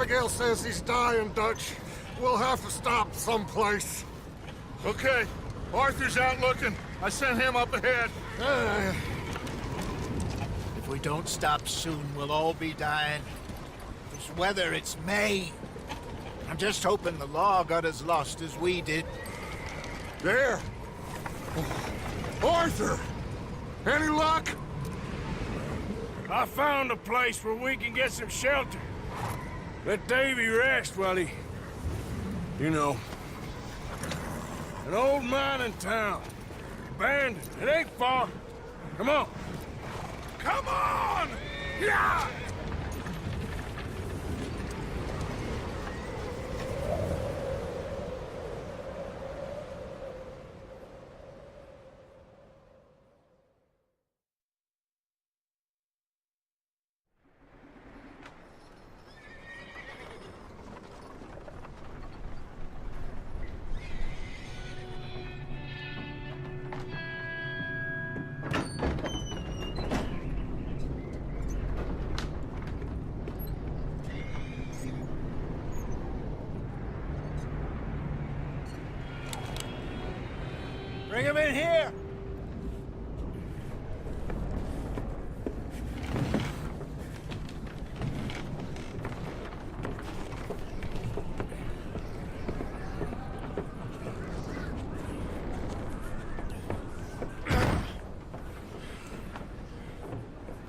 Abigail says he's dying, Dutch. We'll have to stop someplace. Okay. Arthur's out looking. I sent him up ahead. If we don't stop soon, we'll all be dying. This weather, it's May. I'm just hoping the law got as lost as we did. There! Arthur! Any luck? I found a place where we can get some shelter. Let Davy rest while he... You know. An old mining town. Abandoned. It ain't far. Come on. Come on! Yeah! Bring him in here!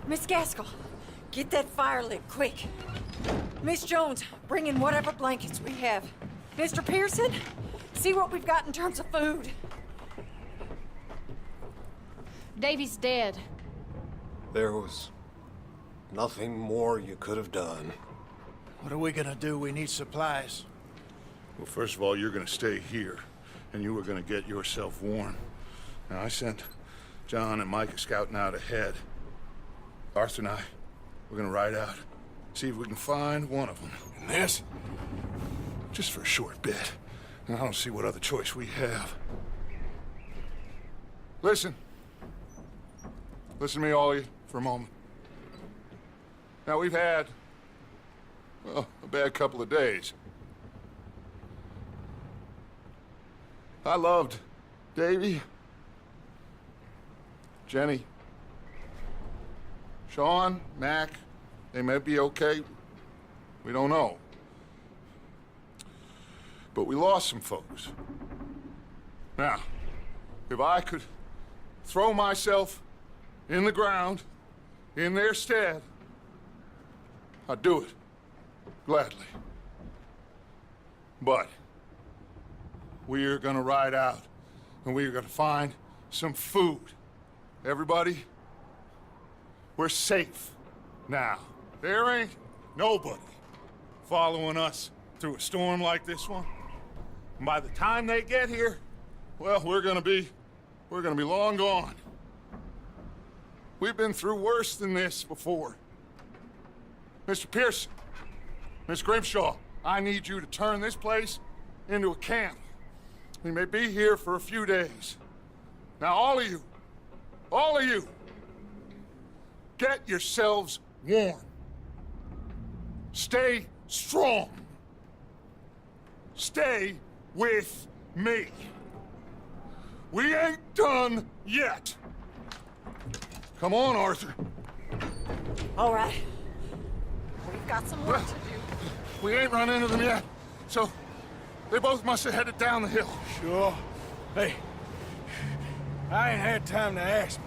Miss Gaskell, get that fire lit, quick. Miss Jones, bring in whatever blankets we have. Mr. Pearson, see what we've got in terms of food. Davy's dead. There was nothing more you could have done. What are we gonna do? We need supplies. Well, first of all, you're gonna stay here, and you were gonna get yourself warm. Now, I sent John and Micah scouting out ahead. Arthur and I, we're gonna ride out, see if we can find one of them. And this, just for a short bit. And I don't see what other choice we have. Listen. Listen to me, all of you, for a moment. Now, we've had, well, a bad couple of days. I loved Davy, Jenny, Sean, Mac. They may be okay. We don't know. But we lost some folks. Now, if I could throw myself in the ground, in their stead, I'd do it, gladly. But we are gonna ride out, and we are gonna find some food. Everybody, we're safe now. There ain't nobody following us through a storm like this one. And by the time they get here, well, we're gonna be long gone. We've been through worse than this before. Mr. Pearson, Miss Grimshaw, I need you to turn this place into a camp. We may be here for a few days. Now, all of you, get yourselves warm. Stay strong. Stay with me. We ain't done yet. Come on, Arthur. All right. We've got some work to do. We ain't run into them yet, so they both must have headed down the hill. Sure. Hey, I ain't had time to ask.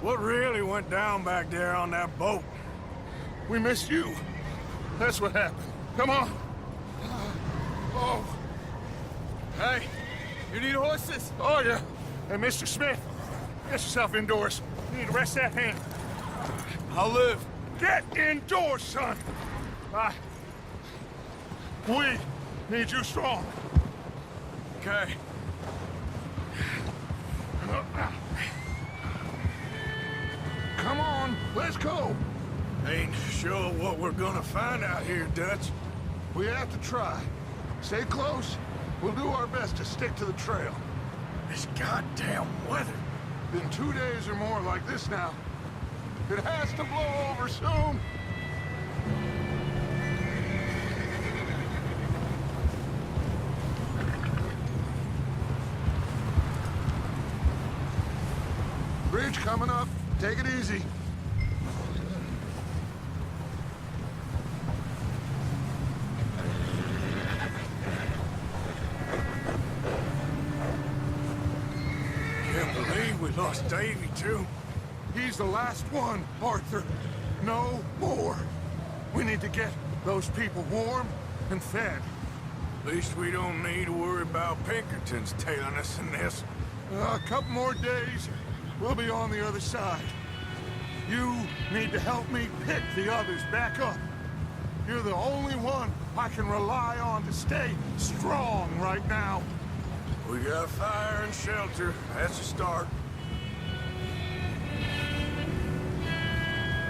What really went down back there on that boat? We missed you. That's what happened. Come on. Oh. Hey, you need horses? Oh, yeah. Hey, Mr. Smith, get yourself indoors. You need to rest that hand. I'll live. Get indoors, son. We need you strong. Okay. Come on, let's go. Ain't sure what we're gonna find out here, Dutch. We have to try. Stay close. We'll do our best to stick to the trail. This goddamn weather. Been 2 days or more like this now. It has to blow over soon. Bridge coming up. Take it easy. Can't believe we lost Davy, too. He's the last one, Arthur. No more. We need to get those people warm and fed. At least we don't need to worry about Pinkertons tailing us in this. A couple more days, we'll be on the other side. You need to help me pick the others back up. You're the only one I can rely on to stay strong right now. We got fire and shelter. That's a start.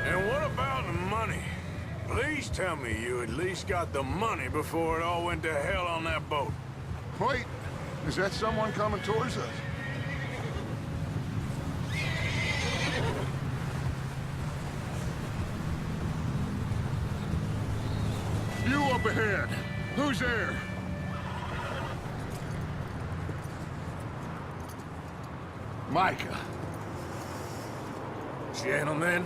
And what about the money? Please tell me you at least got the money before it all went to hell on that boat. Wait, is that someone coming towards us? You up ahead. Who's there? Micah. Gentlemen,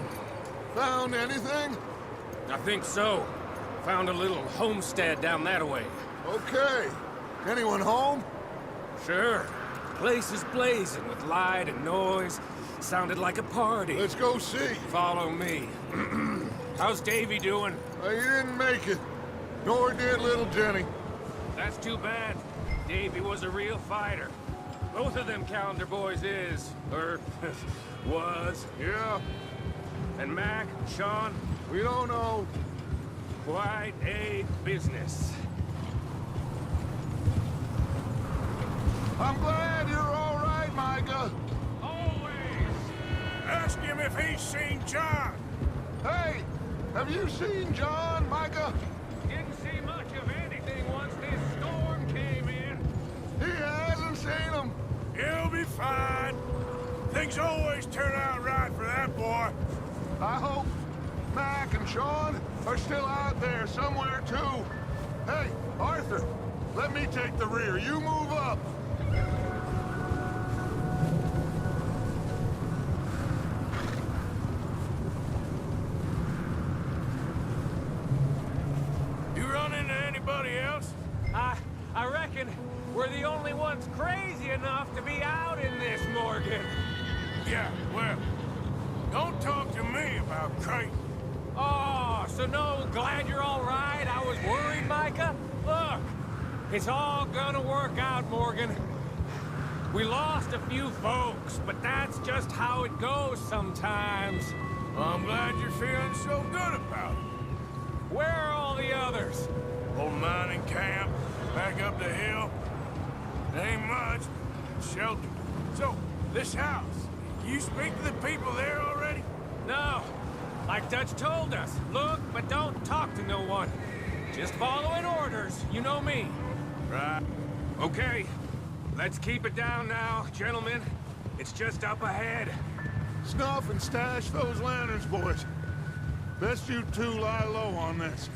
Found anything? I think so. Found a little homestead down that way. Okay. Anyone home? Sure. Place is blazing with light and noise. Sounded like a party. Let's go see. Follow me. How's Davy doing? He didn't make it. Nor did little Jenny. That's too bad. Davy was a real fighter. Both of them calendar boys is, or was. Yeah, And Mac, Sean, we don't know. quite a business. I'm glad you're all right, Micah. Always! Ask him if he's seen John. Hey, have you seen John, Micah? Didn't see much of anything once this storm came in. He hasn't seen him. He'll be fine. Things always turn out right for that boy. I hope Mac and Sean are still out there somewhere, too. Hey, Arthur, let me take the rear. You move up. You run into anybody else? I reckon we're the only ones crazy enough to be out in this, Morgan. Yeah, well, don't talk to me about Creighton. Oh, so no, glad you're all right. I was worried, Micah. Look, it's all gonna work out, Morgan. We lost a few folks, but that's just how it goes sometimes. Well, I'm glad you're feeling so good about it. Where are all the others? Old mining camp, back up the hill. Ain't much. Shelter. So, this house, you speak to the people there already? No. Like Dutch told us, look, but don't talk to no one. Just following orders, you know me. Right. Okay, let's keep it down now, gentlemen. It's just up ahead. Snuff and stash those lanterns, boys. Best you two lie low on this.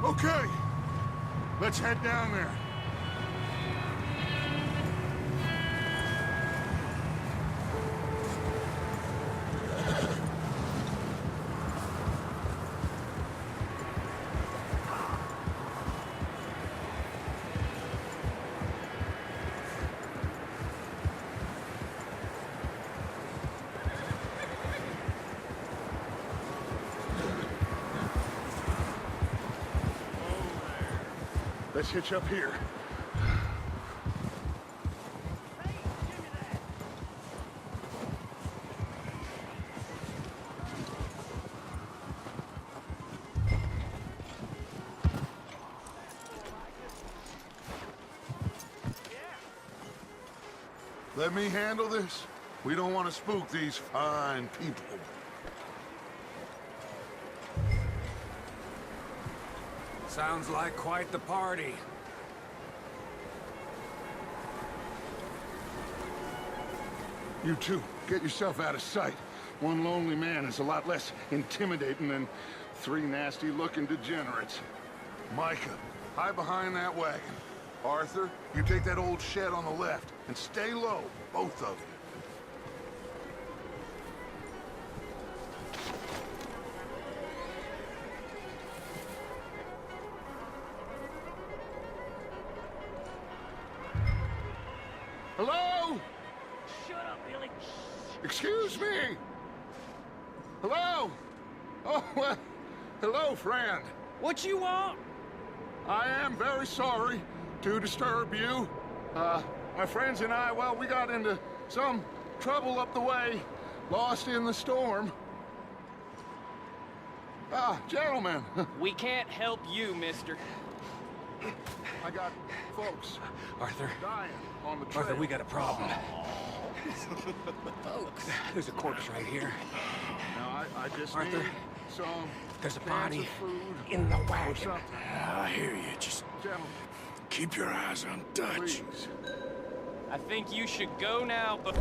Okay, let's head down there. Let's hitch up here. Let me handle this. We don't want to spook these fine people. Sounds like quite the party. You two, get yourself out of sight. one lonely man is a lot less intimidating than three nasty-looking degenerates. Micah, hide behind that wagon. Arthur, you take that old shed on the left, and stay low, both of you. Hello? Shut up, Billy. Excuse me? Hello? Oh, well, hello, friend. What you want? I am very sorry to disturb you. My friends and I, well, we got into some trouble up the way, lost in the storm. Gentlemen, We can't help you, mister. I got folks Arthur. dying on the trail. Arthur, we got a problem. Folks. There's a corpse right here. Now, I just Arthur, need some There's a cans body of food in the or wagon. something. I hear you. Just Gentlemen, keep your eyes on Dutch. please. I think you should go now, but...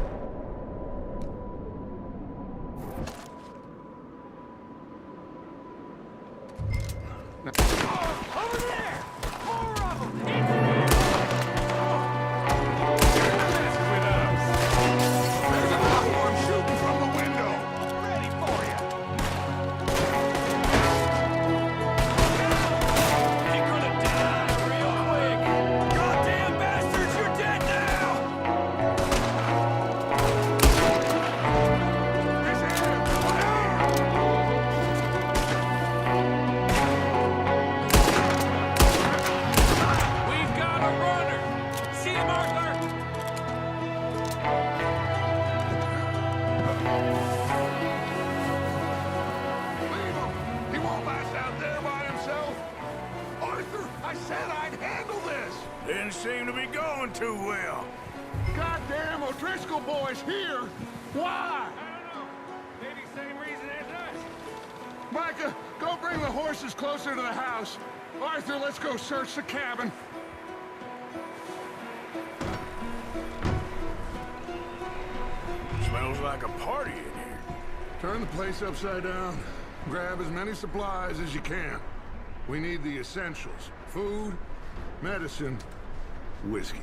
Over there! More of them! With us. There's a platform shooting from the window. Ready for you! You're gonna die real quick! Goddamn bastards, you're dead now! It's him! Fire! We've got a runner! See him, Arthur? Leave him! He won't last out there by himself! Arthur, I said I'd handle this! Didn't seem to be going too well. Goddamn O'Driscoll boys here! Why? I don't know. Maybe same reason as us. Micah, go bring the horses closer to the house. Arthur, let's go search the cabin. Smells like a party in here. Turn the place upside down. Grab as many supplies as you can. We need the essentials. Food, medicine, whiskey.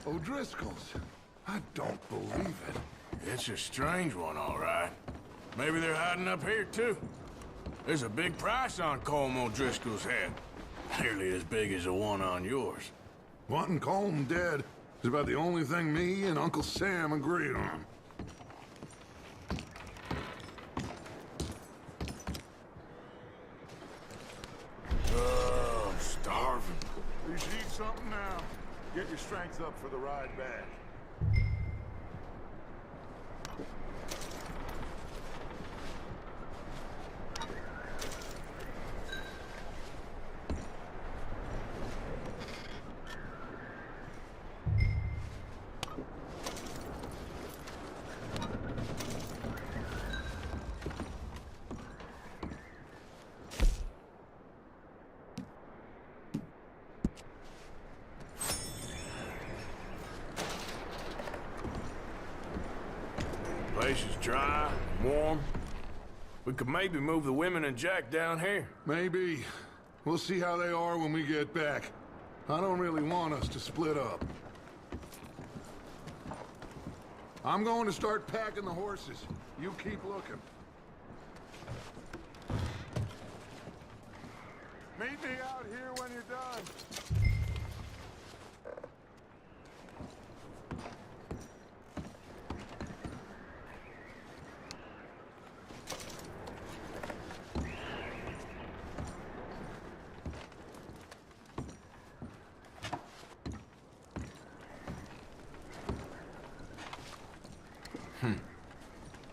O'Driscoll's. I don't believe it. It's a strange one, all right. Maybe they're hiding up here, too. There's a big price on Colm O'Driscoll's head. Nearly as big as the one on yours. Wanting Colm dead is about the only thing me and Uncle Sam agreed on. Oh, I'm starving. You should eat something now. Get your strength up for the ride back. Place is dry, warm. We could maybe move the women and Jack down here. Maybe. We'll see how they are when we get back. I don't really want us to split up. I'm going to start packing the horses. You keep looking. Meet me out here when you're done.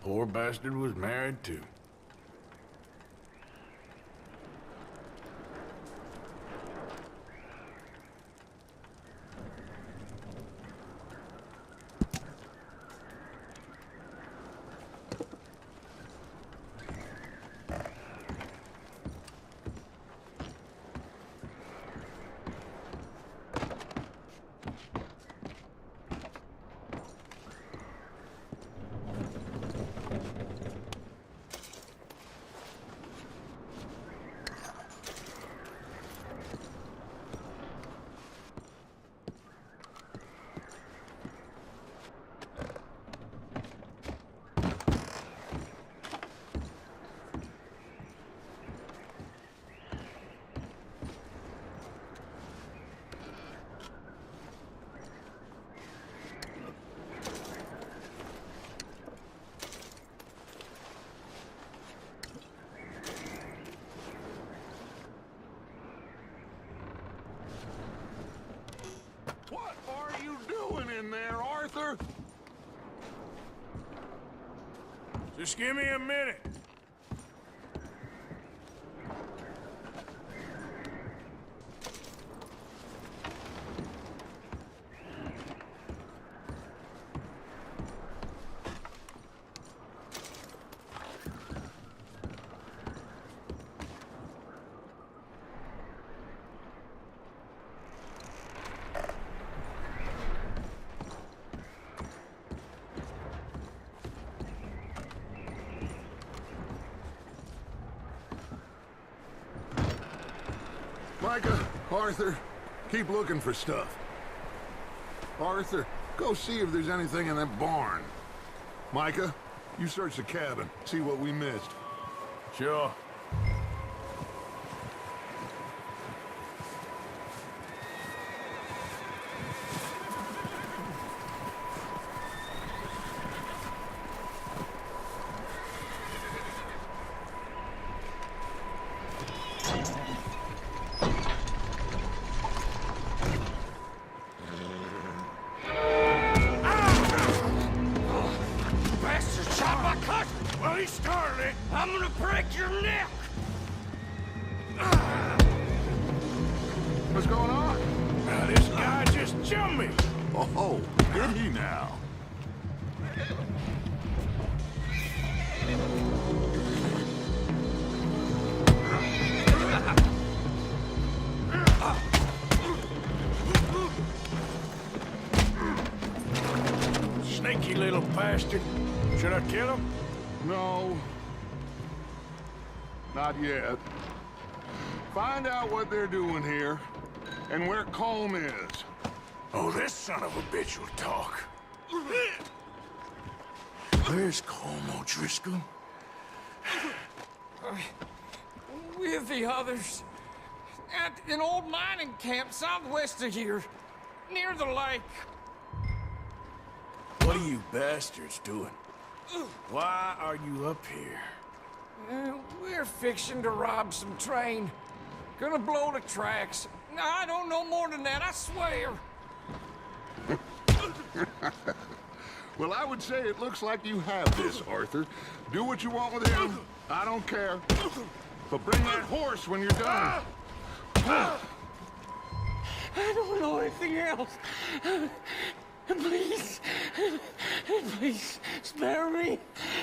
Poor bastard was married, too. in there, Arthur? Just give me a minute. Micah, Arthur, keep looking for stuff. Arthur, go see if there's anything in that barn. Micah, you search the cabin, see what we missed. Sure. Well, he started it. I'm gonna break your neck. What's going on? Now, this guy just jumped me. Oh, did he now? Sneaky little bastard. Should I kill him? No. Not yet. Find out what they're doing here, and where Colm is. Oh, this son of a bitch will talk. Where's Colm O'Driscoll? With the others. At an old mining camp southwest of here. Near the lake. What are you bastards doing? Why are you up here? We're fixing to rob some train. Gonna blow the tracks. I don't know more than that, I swear. Well, I would say it looks like you have this, Arthur. Do what you want with him. I don't care. But bring that horse when you're done. I don't know anything else. Please, please, spare me.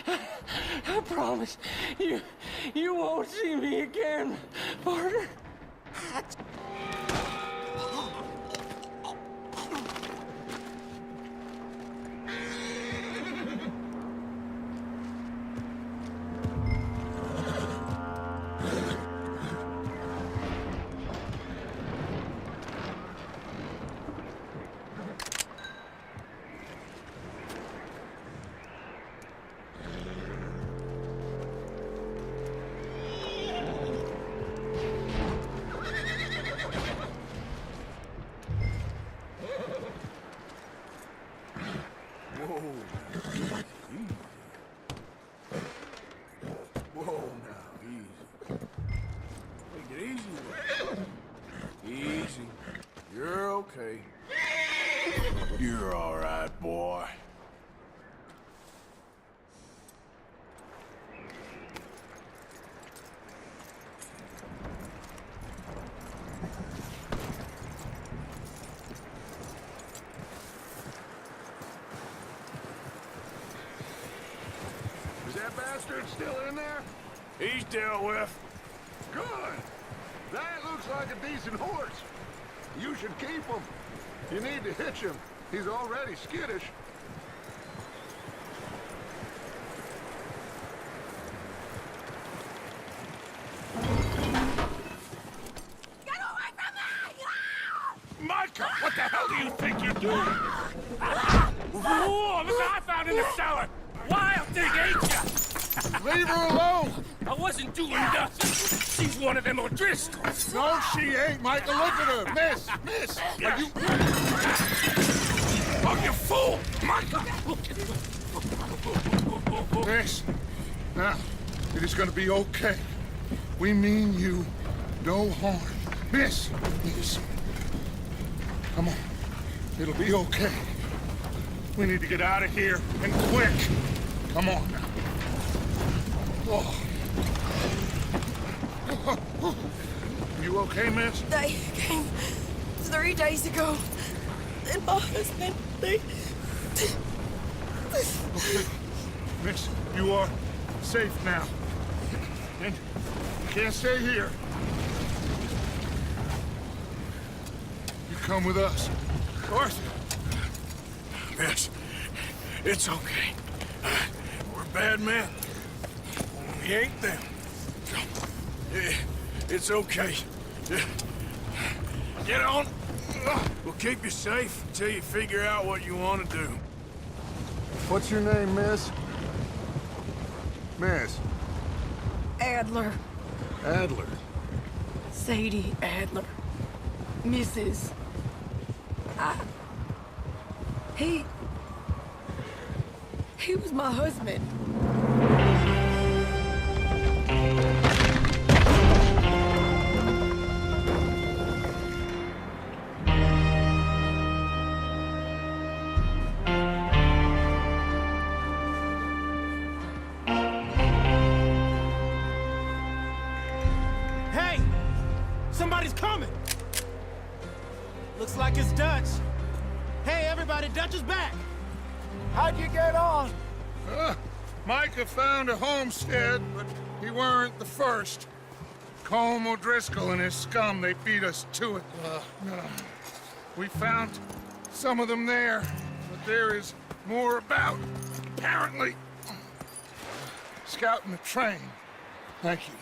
I promise you won't see me again, partner. Whoa, now, easy. Take it easy. Easy. You're okay. You're all right, boy. Is that bastard still in there? He's dealt with. Good. That looks like a decent horse. You should keep him. You need to hitch him. He's already skittish. Get away from me! Micah, what the hell do you think you're doing? Whoa, look what I found in the cellar. Wild thing, ain't ya? Leave her alone! I wasn't doing nothing. She's one of them O'Driscolls. No, she ain't, Michael. Look at her. Miss. Are you... Oh, you fool! Micah! Miss. Now, it is gonna be okay. We mean you no harm. Miss. Come on. It'll be okay. We need to get out of here, and quick. Come on now. Oh. You okay, miss? They came 3 days ago. And my husband, they... Okay. Miss, you are safe now. And you can't stay here. You come with us. Arthur. Miss, it's okay. We're bad men. We ain't them. It's okay. Get on. We'll keep you safe until you figure out what you want to do. What's your name, miss? Miss. Adler. Adler. Sadie Adler. Mrs. He was my husband. Hey! Somebody's coming! Looks like it's Dutch. Hey, everybody, Dutch is back! How'd you get on? Micah found a homestead, but he weren't the first. Colm O'Driscoll and his scum, they beat us to it. We found some of them there, but there is more about, apparently. Scouting the train. Thank you.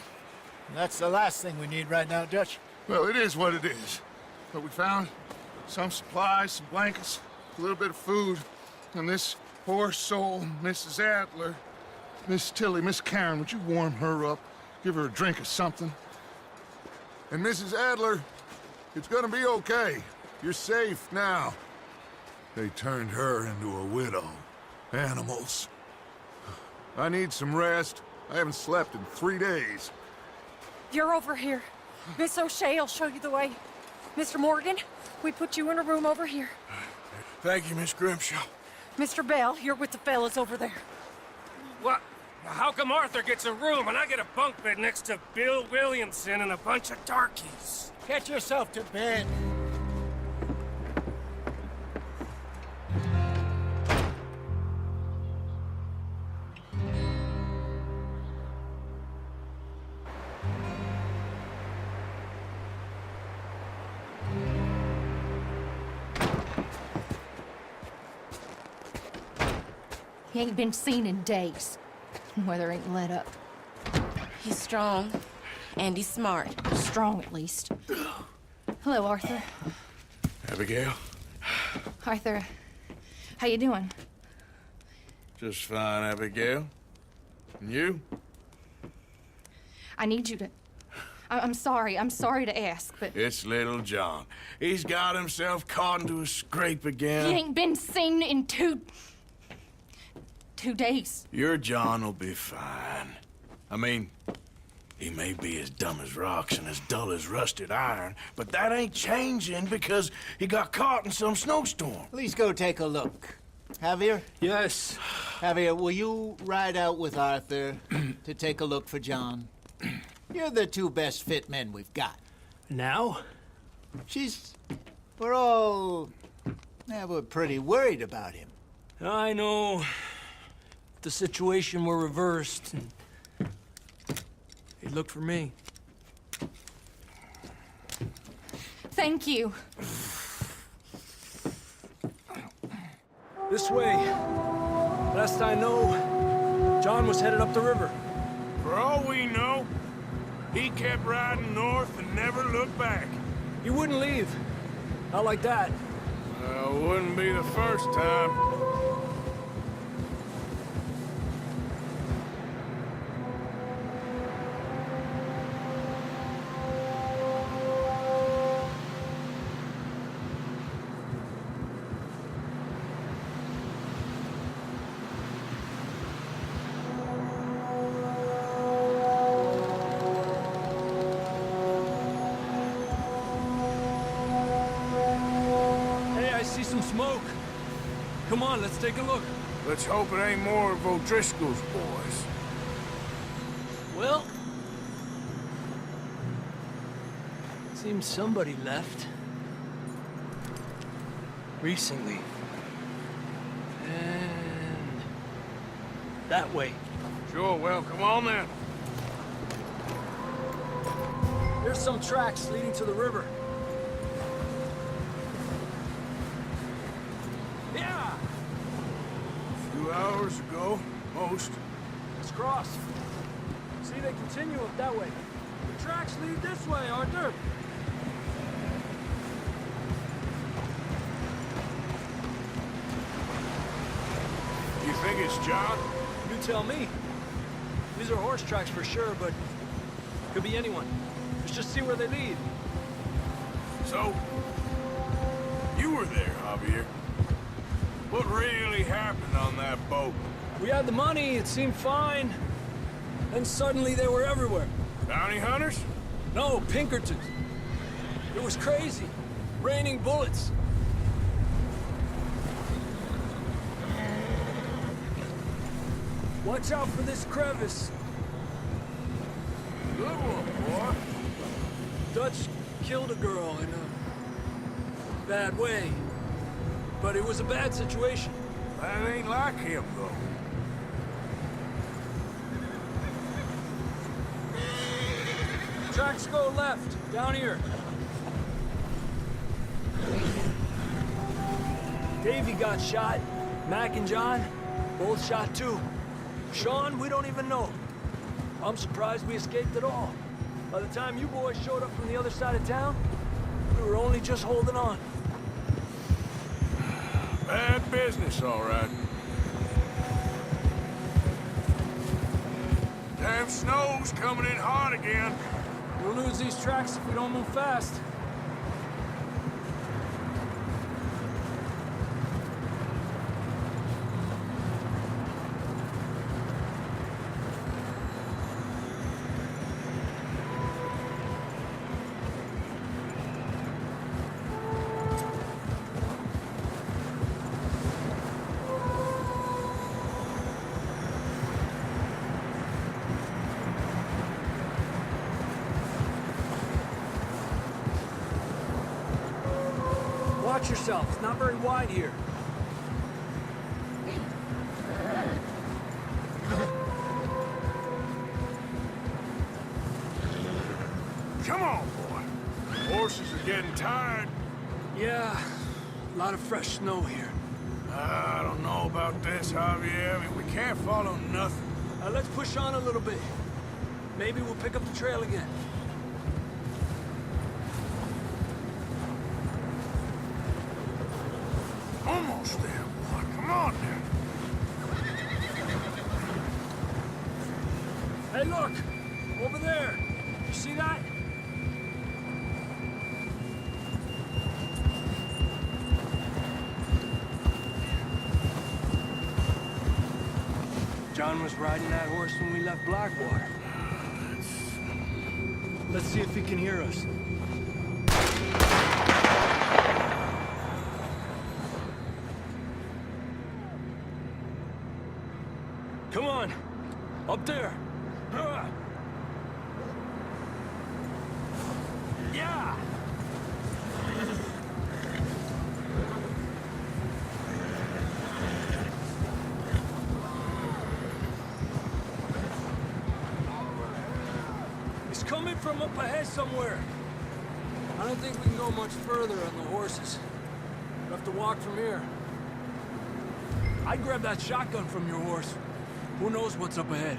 That's the last thing we need right now, Dutch. Well, it is what it is. But we found some supplies, some blankets, a little bit of food, and this poor soul, Mrs. Adler, Miss Tilly, Miss Karen, would you warm her up? Give her a drink or something? And Mrs. Adler, it's gonna be okay. You're safe now. They turned her into a widow. Animals. I need some rest. I haven't slept in 3 days. You're over here. Miss O'Shea will show you the way. Mr. Morgan, we put you in a room over here. Thank you, Miss Grimshaw. Mr. Bell, you're with the fellas over there. What? How come Arthur gets a room and I get a bunk bed next to Bill Williamson and a bunch of darkies? Get yourself to bed. He ain't been seen in days. Weather ain't let up. He's strong, and he's smart. Strong, at least. Hello, Arthur. Abigail? Arthur, how you doing? Just fine, Abigail. And you? I need you to... I'm sorry to ask, but... It's little John. He's got himself caught into a scrape again. He ain't been seen in 2 days. Your John will be fine. I mean, he may be as dumb as rocks and as dull as rusted iron, but that ain't changing because he got caught in some snowstorm. Please go take a look. Javier? Yes. Javier, will you ride out with Arthur to take a look for John? You're the 2 best fit men we've got. Now? We're all... we're pretty worried about him. I know. The situation were reversed. He looked for me. Thank you. This way. Last I know, John was headed up the river. For all we know, he kept riding north and never looked back. He wouldn't leave. Not like that. Wouldn't be the first time. Hey, I see some smoke. Come on, let's take a look. Let's hope it ain't more of O'Driscoll's boys. Well... seems somebody left. Recently. And... that way. Sure, well, come on then. There's some tracks leading to the river. Yeah! A few hours ago, most. Let's cross. See, they continue up that way. The tracks lead this way, Arthur. You think it's John? You tell me. These are horse tracks for sure, but could be anyone. Let's just see where they lead. So, you were there, Javier. What really happened on that boat? We had the money, it seemed fine. Then suddenly they were everywhere. Bounty hunters? No, Pinkertons. It was crazy. Raining bullets. Watch out for this crevice. Good one, boy. Dutch killed a girl in a bad way. But it was a bad situation. That ain't like him, though. Tracks go left, down here. Davey got shot. Mac and John, both shot too. Sean, we don't even know. I'm surprised we escaped at all. By the time you boys showed up from the other side of town, we were only just holding on. Bad business, all right. Damn snow's coming in hot again. We'll lose these tracks if we don't move fast. Watch yourself. It's not very wide here. Come on, boy. Horses are getting tired. Yeah, a lot of fresh snow here. I don't know about this, Javier. I mean, we can't follow nothing. Let's push on a little bit. Maybe we'll pick up the trail again. Almost there, boy. Come on now. Hey, look! Over there! You see that? John was riding that horse when we left Blackwater. Let's see if he can hear us. Come on! Up there! Yeah! He's coming from up ahead somewhere. I don't think we can go much further on the horses. We'll have to walk from here. I'd grab that shotgun from your horse. Who knows what's up ahead?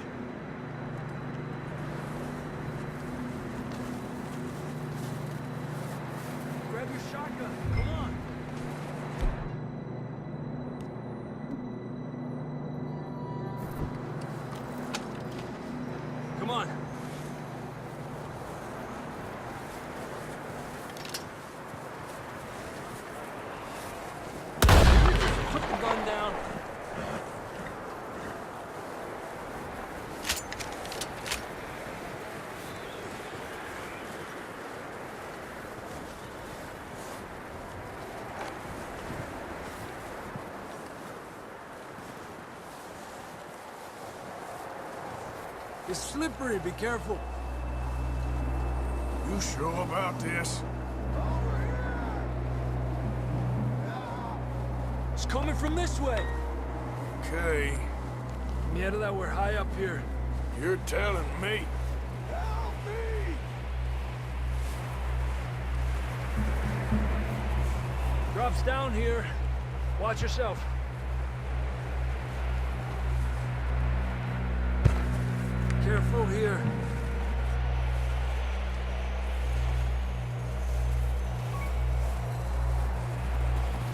Grab your shotgun. Come on. Come on. Put the gun down. It's slippery, be careful. You sure about this? It's coming from this way. Okay, Mierda, we're high up here. you're telling me. Drops down here. Watch yourself. Careful here.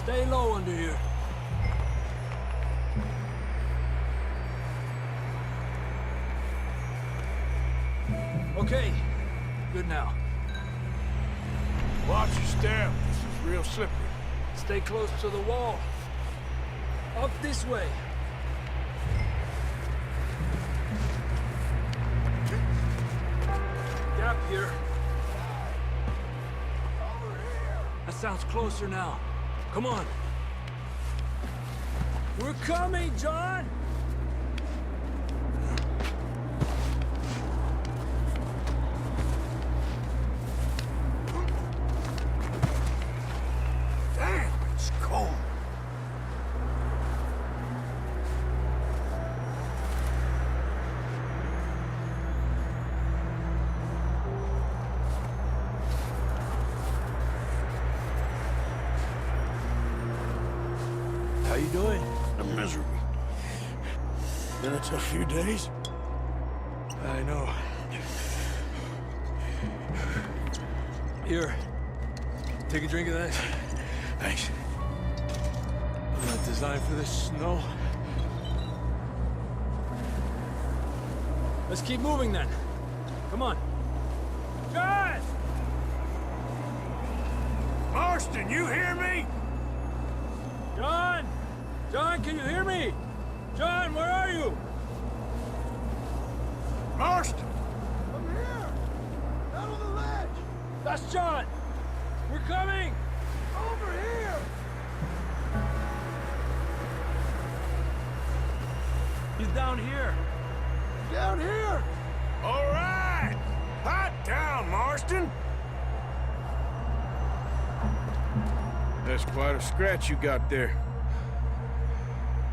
Stay low under here. Okay, good now. Watch your step. This is real slippery. Stay close to the wall. Up this way. Gap here. That sounds closer now. Come on. We're coming, John! Damn, it's cold. How you doing? I'm miserable. Been a tough few days. I know. Here. Take a drink of that. Thanks. I'm not designed for this snow. Let's keep moving then. Come on. John! Marston, you hear me? John! John, can you hear me? John, where are you? Marston! I'm here! Down on the ledge! That's John! We're coming! Over here! He's down here. Down here! All right! Hot down, Marston! That's quite a scratch you got there.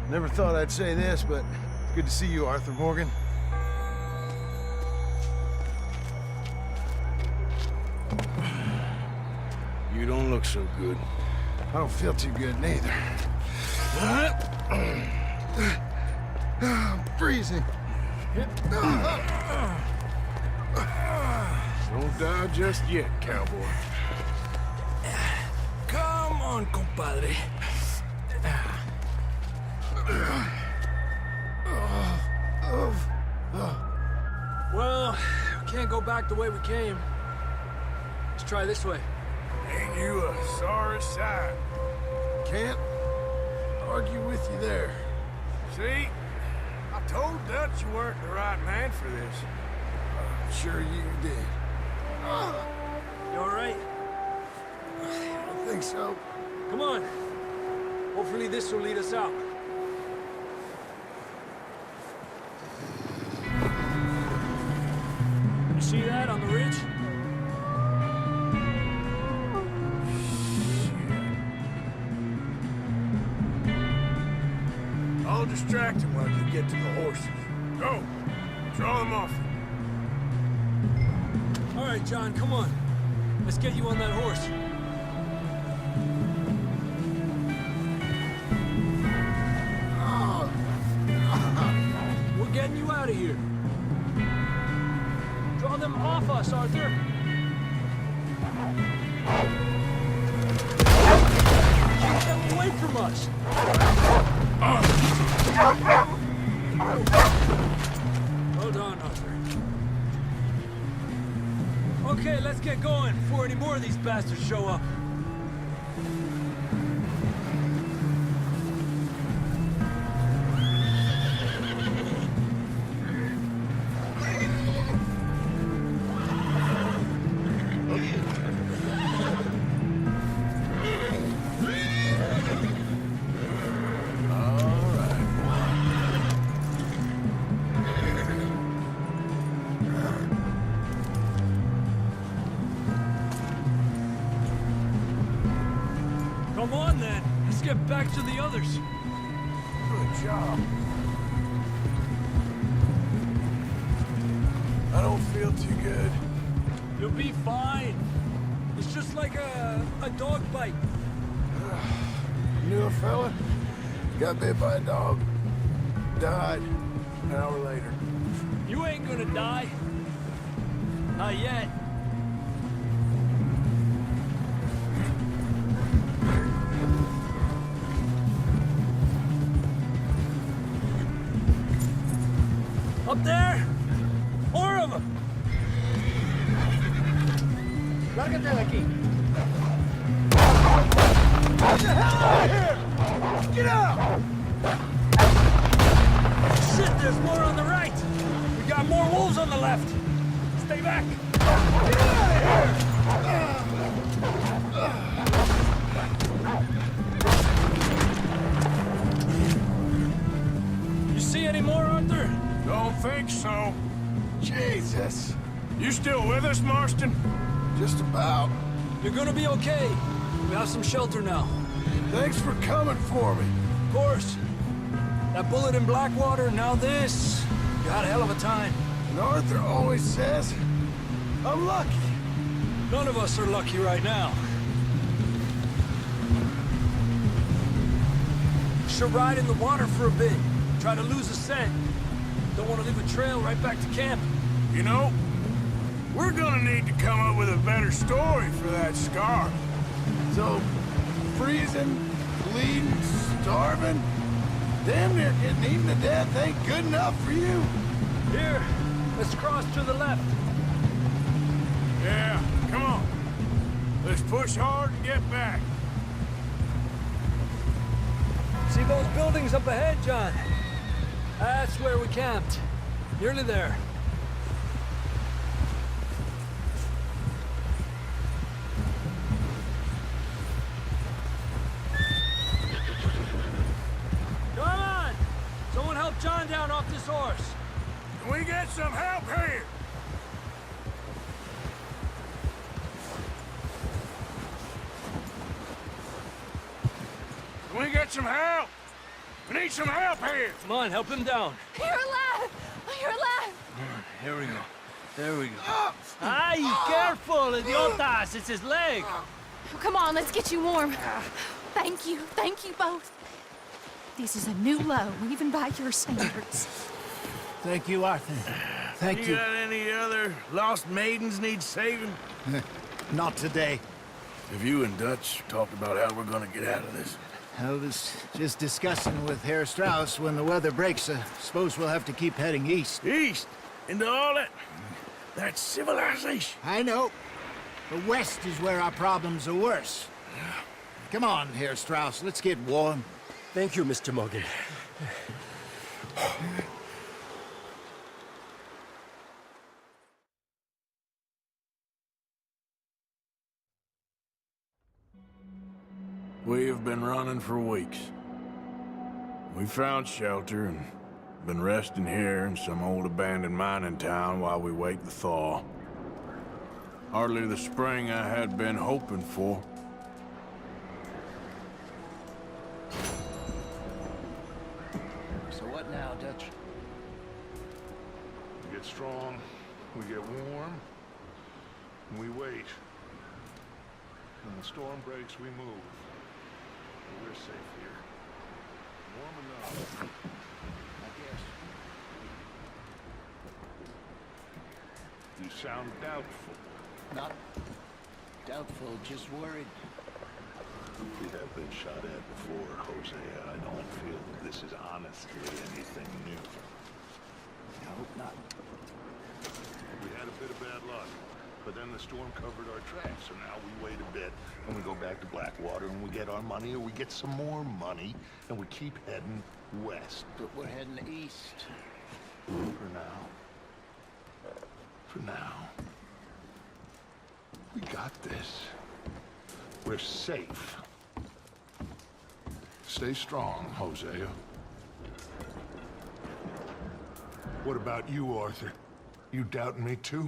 Never thought I'd say this, but it's good to see you, Arthur Morgan. You don't look so good. I don't feel too good neither. I'm freezing. Don't die just yet, cowboy. Come on, compadre. Well, we can't go back the way we came. Let's try this way. Ain't you a sorry sight? Can't argue with you there. See? I told Dutch you weren't the right man for this. I'm sure you did. You all right? I don't think so. Come on. Hopefully this will lead us out. You see that on the ridge? I'll distract him while you get to the horses. Go! Draw them off. All right, John, come on. Let's get you on that horse. We're getting you out of here. Draw them off us, Arthur. Keep them away from us. Hold on, Arthur. Okay, let's get going before any more of these bastards show up. Let's get back to the others. Good job. I don't feel too good. You'll be fine. It's just like a dog bite. You knew a fella? Got bit by a dog. Died an hour later. You ain't gonna die. Not yet. Up there! More of them! Lárgate de aquí. Get the hell out of here! Get out! Shit, there's more on the right! We got more wolves on the left! Stay back! Get out of You see any more, Arthur? Don't think so. Jesus! You still with us, Marston? Just about. You're gonna be okay. We have some shelter now. Thanks for coming for me. Of course. That bullet in Blackwater, now this. You had a hell of a time. And Arthur always says, I'm lucky. None of us are lucky right now. Should ride in the water for a bit. Try to lose a scent. Don't want to leave a trail right back to camp. You know, we're gonna need to come up with a better story for that scar. So, freezing, bleeding, starving, damn near getting eaten to death ain't good enough for you. Here, let's cross to the left. Yeah, come on. Let's push hard and get back. See those buildings up ahead, John? That's where we camped. Nearly there. Come on! Someone help John down off this horse. Can we get some help here? Can we get some help? We need some help here! Come on, help him down. You're alive! You're alive! Here we go. There we go. Ay, careful, idiotas! It's his leg! Come on, let's get you warm. Thank you both. This is a new low, even by your standards. Thank you, Arthur. Thank you. You got any other lost maidens need saving? Not today. Have you and Dutch talked about how we're gonna get out of this? I was just discussing with Herr Strauss when the weather breaks. I suppose we'll have to keep heading east. East? Into all that... that civilization? I know. The west is where our problems are worse. Come on, Herr Strauss, let's get warm. Thank you, Mr. Morgan. We have been running for weeks. We found shelter and been resting here in some old abandoned mining town while we wait the thaw. Hardly the spring I had been hoping for. So what now, Dutch? We get strong, we get warm, and we wait. When the storm breaks, we move. We're safe here. Warm enough, I guess. You sound doubtful. Not doubtful, just worried. We have been shot at before, Hosea. I don't feel that this is honestly anything new. I hope not. We had a bit of bad luck, but then the storm covered our tracks, so now we wait a bit, and we go back to Blackwater, and we get our money, or we get some more money, and we keep heading west. But we're heading east. For now. For now. We got this. We're safe. Stay strong, Hosea. What about you, Arthur? You doubting me too?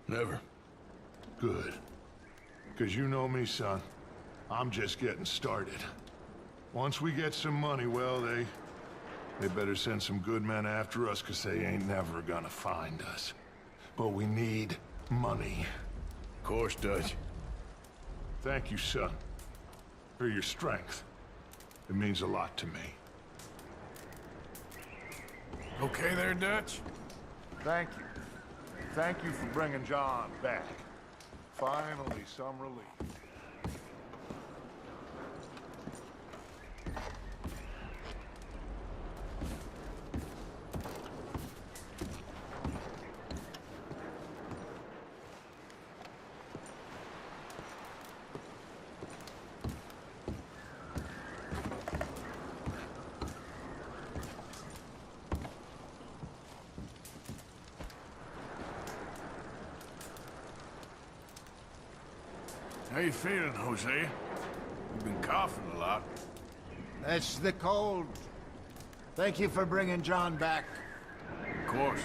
Never. Good. Because you know me, son. I'm just getting started. Once we get some money, well, they better send some good men after us, 'cause they ain't never gonna find us. But we need money. Of course, Dutch. Thank you, son, for your strength. It means a lot to me. Okay there, Dutch? Thank you. Thank you for bringing John back. Finally, some relief. How you feeling, Hosea? You've been coughing a lot. That's the cold. Thank you for bringing John back. Of course.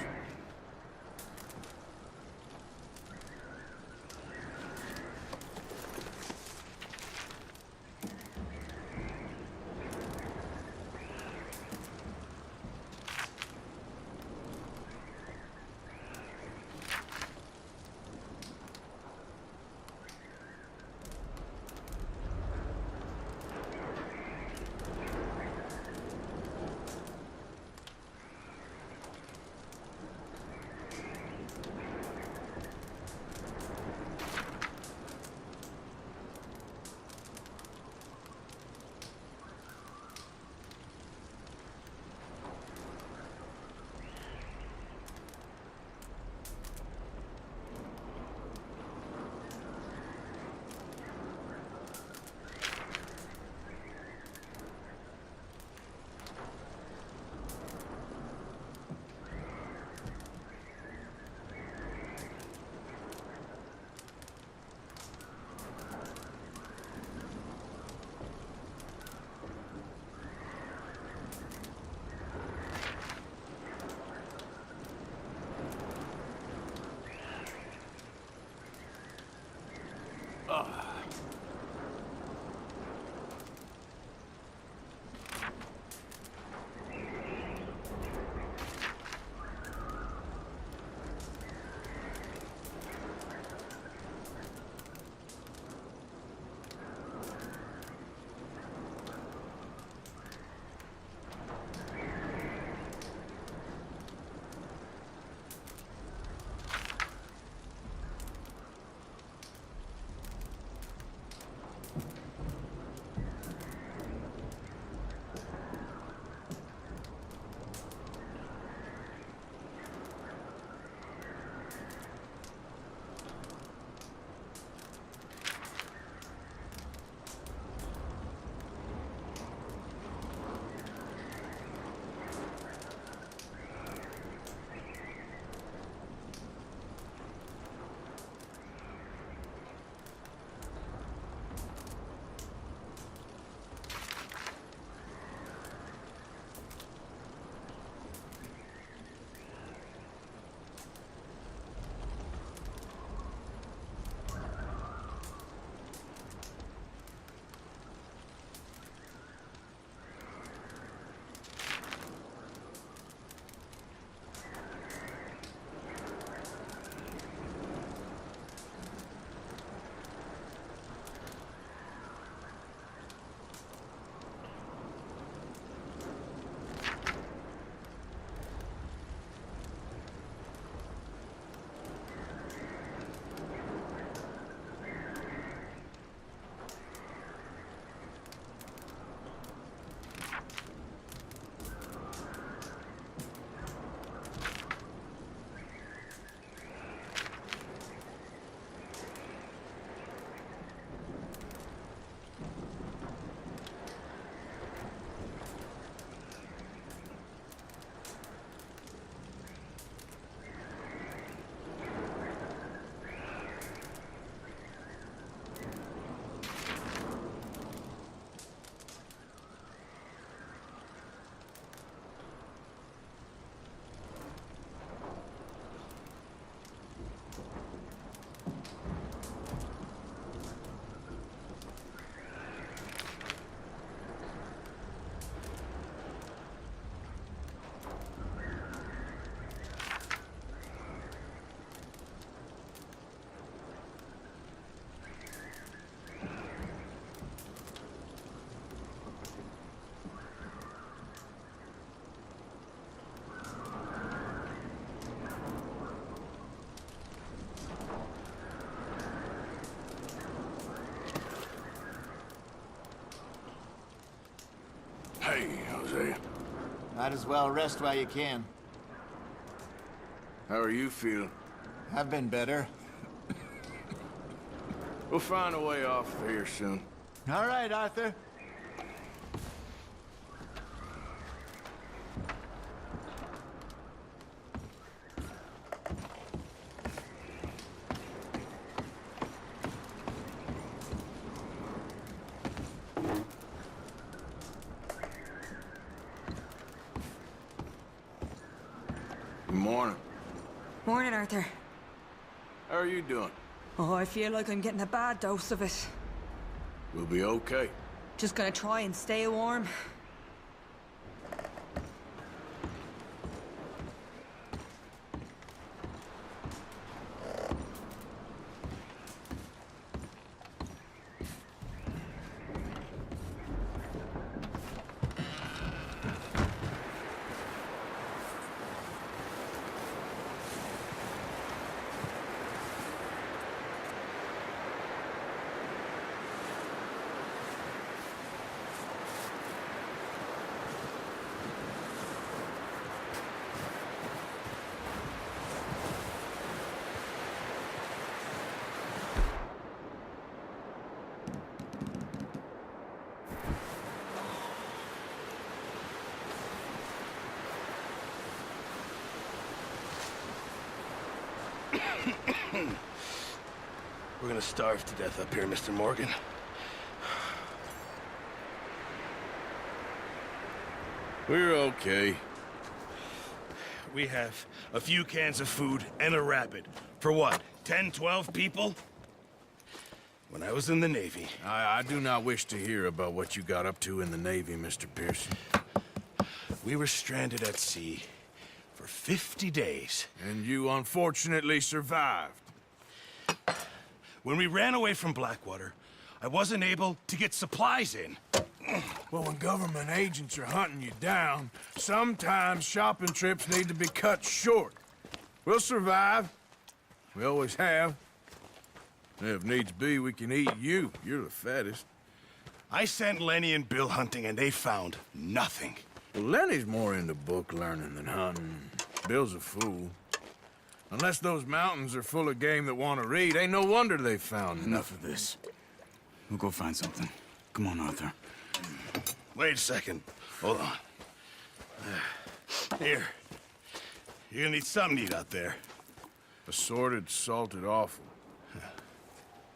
Might as well rest while you can. How are you feeling? I've been better. We'll find a way off of here soon. All right, Arthur. Good morning. Morning, Arthur. How are you doing? Oh, I feel like I'm getting a bad dose of it. We'll be okay. Just gonna try and stay warm. We're gonna starve to death up here, Mr. Morgan. We're okay. We have a few cans of food and a rabbit. For what, 10, 12 people? When I was in the Navy... I do not wish to hear about what you got up to in the Navy, Mr. Pearson. We were stranded at sea for 50 days. And you unfortunately survived. When we ran away from Blackwater, I wasn't able to get supplies in. Well, when government agents are hunting you down, sometimes shopping trips need to be cut short. We'll survive. We always have. If needs be, we can eat you. You're the fattest. I sent Lenny and Bill hunting, and they found nothing. Well, Lenny's more into book learning than hunting. Bill's a fool. Unless those mountains are full of game that want to read, ain't no wonder they found Enough of this. We'll go find something. Come on, Arthur. Wait a second. Hold on. Here. You're gonna need something to eat out there. Assorted, salted offal.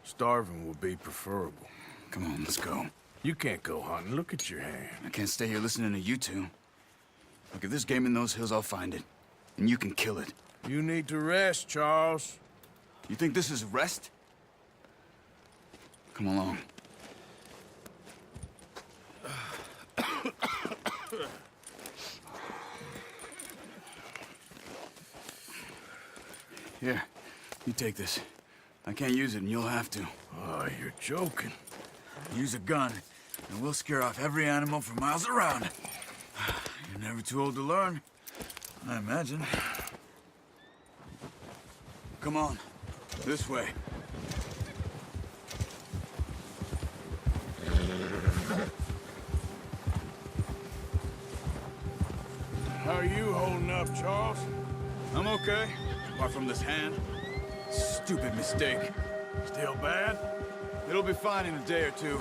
Starving would be preferable. Come on, let's go. You can't go hunting. Look at your hand. I can't stay here listening to you two. Look, if there's game in those hills, I'll find it. And you can kill it. You need to rest, Charles. You think this is rest? Come along. Here, you take this. I can't use it, and you'll have to. Oh, you're joking. Use a gun, and we'll scare off every animal for miles around. You're never too old to learn, I imagine. Come on, this way. How are you holding up, Charles? I'm okay, apart from this hand. Stupid mistake. Still bad? It'll be fine in a day or two.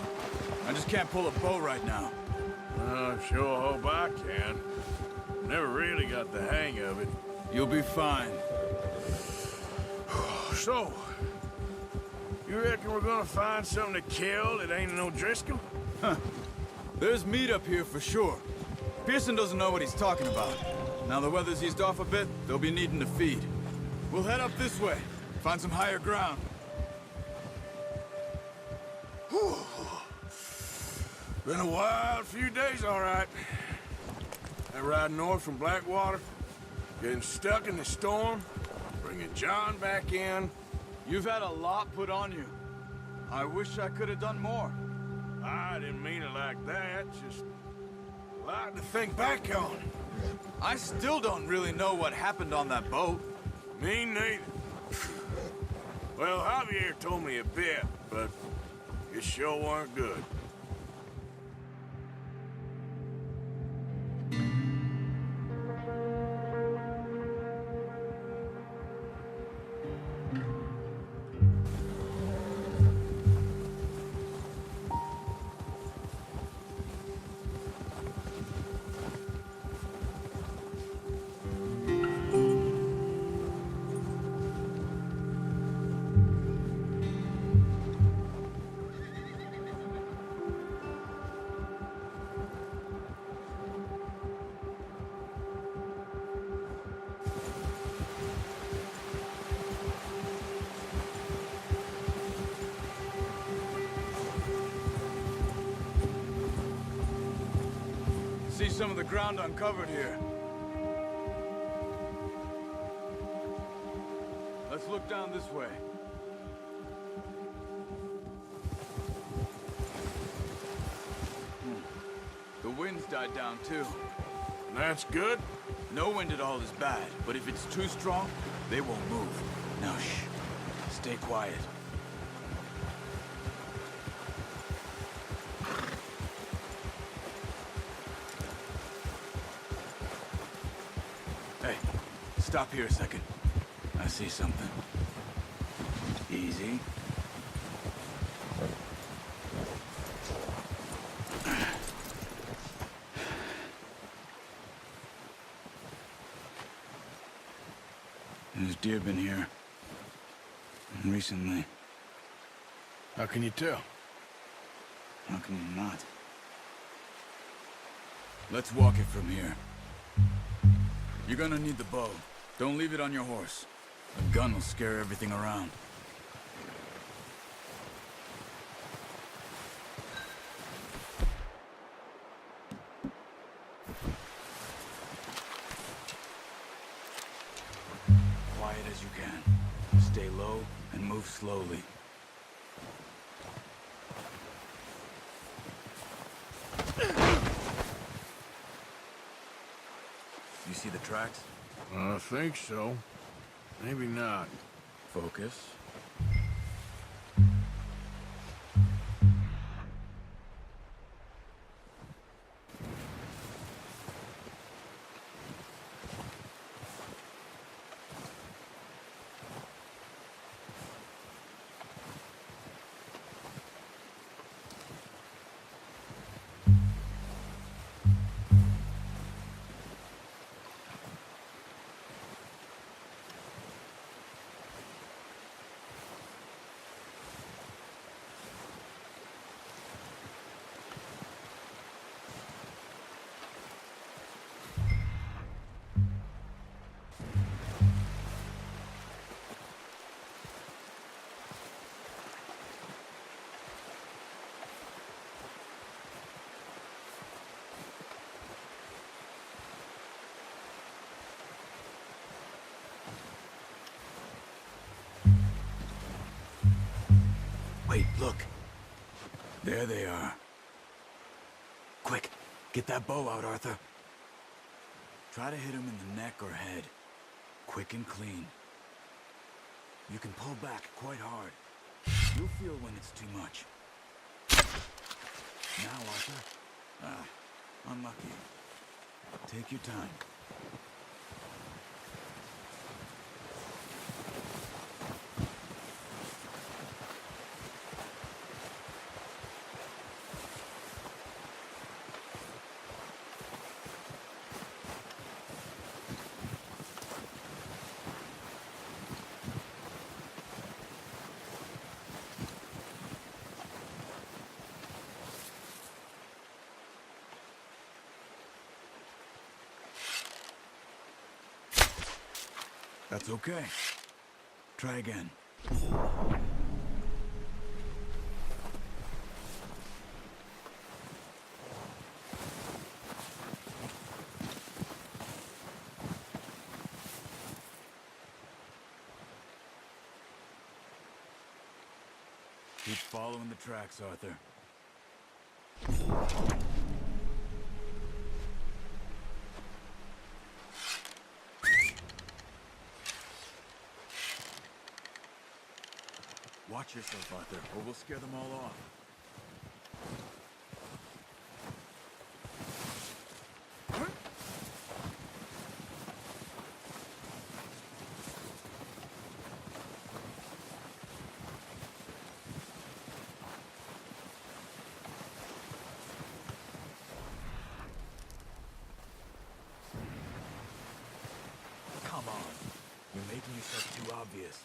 I just can't pull a bow right now. I sure hope I can. Never really got the hang of it. You'll be fine. So, you reckon we're gonna find something to kill that ain't no Driscoll? Huh. There's meat up here for sure. Pearson doesn't know what he's talking about. Now the weather's eased off a bit, they'll be needing to feed. We'll head up this way, find some higher ground. Whew. Been a wild few days, all right. That ride north from Blackwater, getting stuck in the storm, bringing John back in. You've had a lot put on you. I wish I could have done more. I didn't mean it like that, just a lot to think back on. I still don't really know what happened on that boat. Me neither. Well, Javier told me a bit, but it sure weren't good. see some of the ground uncovered here. Let's look down this way. The wind's died down too. That's good. No wind at all is bad, but if it's too strong, they won't move. Now shh. Stay quiet. Hey, stop here a second. I see something. Easy. There's deer been here. Recently. How can you tell? How can you not? Let's walk it from here. You're gonna need the bow. Don't leave it on your horse. A gun will scare everything around. Quiet as you can. Stay low and move slowly. You see the tracks? I think so. Maybe not. Focus. Wait, look. There they are. Quick, get that bow out, Arthur. Try to hit him in the neck or head. Quick and clean. You can pull back quite hard. You'll feel when it's too much. Now, Arthur. Ah, unlucky. Take your time. That's okay. Try again. Keep following the tracks, Arthur. Watch yourself, Arthur, or we'll scare them all off. Come on. You're making yourself too obvious.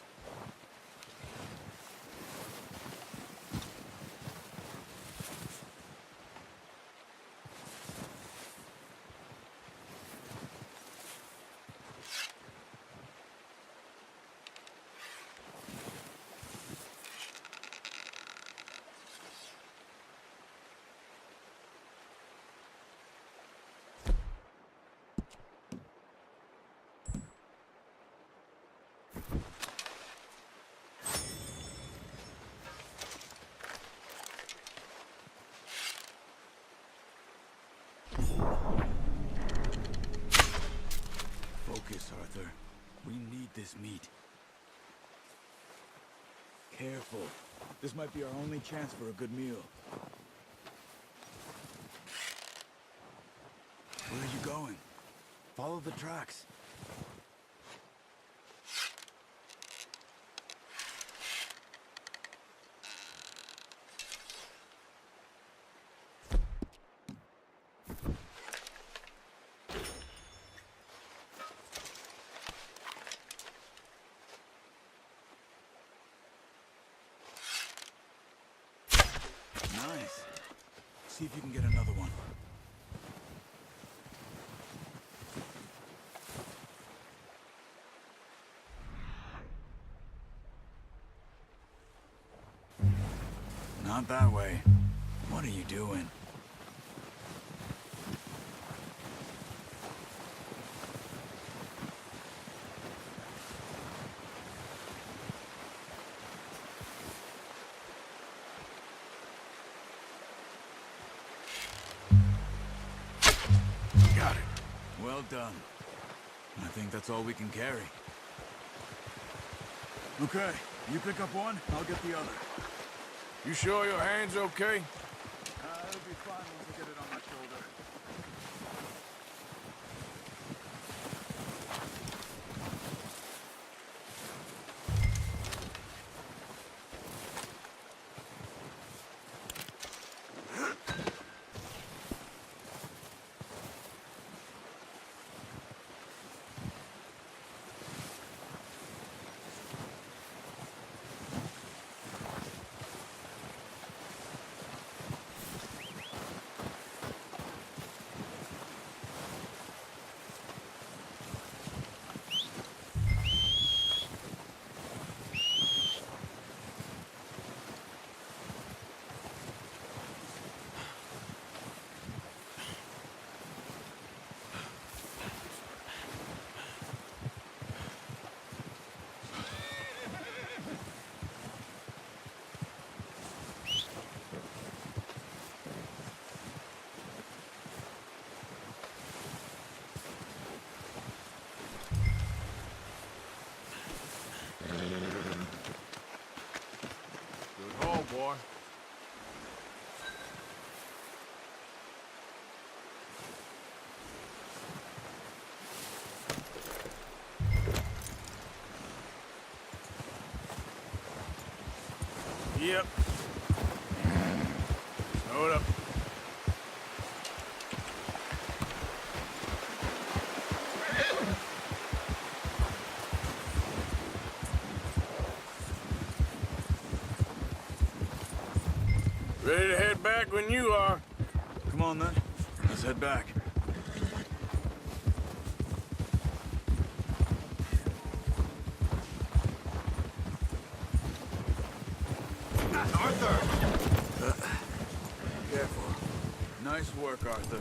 Focus, Arthur. We need this meat. Careful. This might be our only chance for a good meal. Where are you going? Follow the tracks. Nice. See if you can get another one. Not that way. What are you doing? Got it. Well done. I think that's all we can carry. Okay, you pick up one, I'll get the other. You sure your hand's okay? It'll be fine once I get it on my shoulder. Good haul, boy. Yep. Hold up. Ready to head back when you are. Come on then, let's head back. Careful. Nice work, Arthur.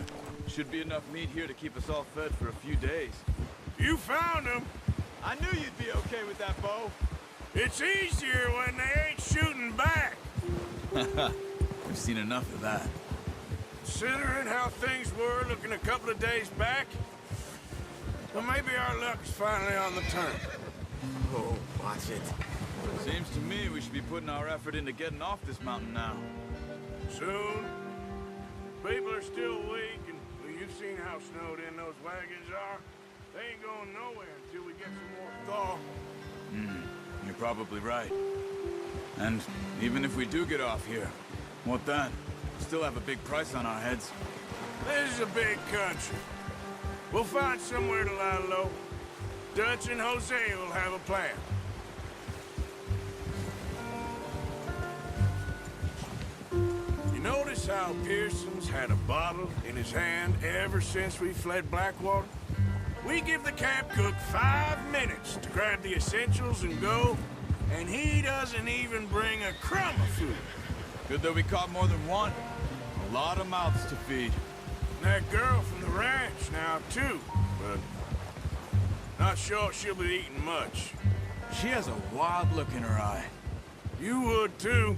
Should be enough meat here to keep us all fed for a few days. You found him. I knew you'd be okay with that bow. It's easier when they ain't shooting back. We've seen enough of that. Considering how things were looking a couple of days back, well, maybe our luck's finally on the turn. Oh, watch it. Seems to me we should be putting our effort into getting off this mountain now. Soon. People are still weak, and well, you've seen how snowed in those wagons are. They ain't going nowhere until we get some more thaw. You're probably right. And even if we do get off here, what then? Still have a big price on our heads. This is a big country. We'll find somewhere to lie low. Dutch and Jose will have a plan. You notice how Pearson's had a bottle in his hand ever since we fled Blackwater? We give the camp cook 5 minutes to grab the essentials and go, and he doesn't even bring a crumb of food. Good that we caught more than one. A lot of mouths to feed. And that girl from the ranch now, too, but not sure she'll be eating much. She has a wild look in her eye. You would, too.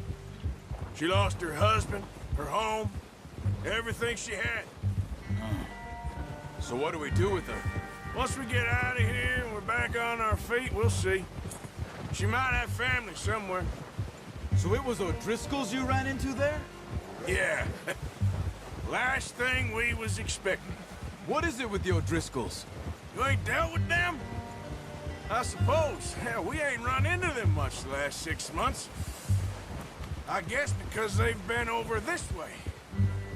She lost her husband, her home, everything she had. So what do we do with her? Once we get out of here and we're back on our feet, we'll see. She might have family somewhere. So it was O'Driscoll's you ran into there? Yeah. Last thing we was expecting. What is it with the O'Driscolls? You ain't dealt with them? I suppose. Hell, we ain't run into them much the last 6 months. I guess because they've been over this way.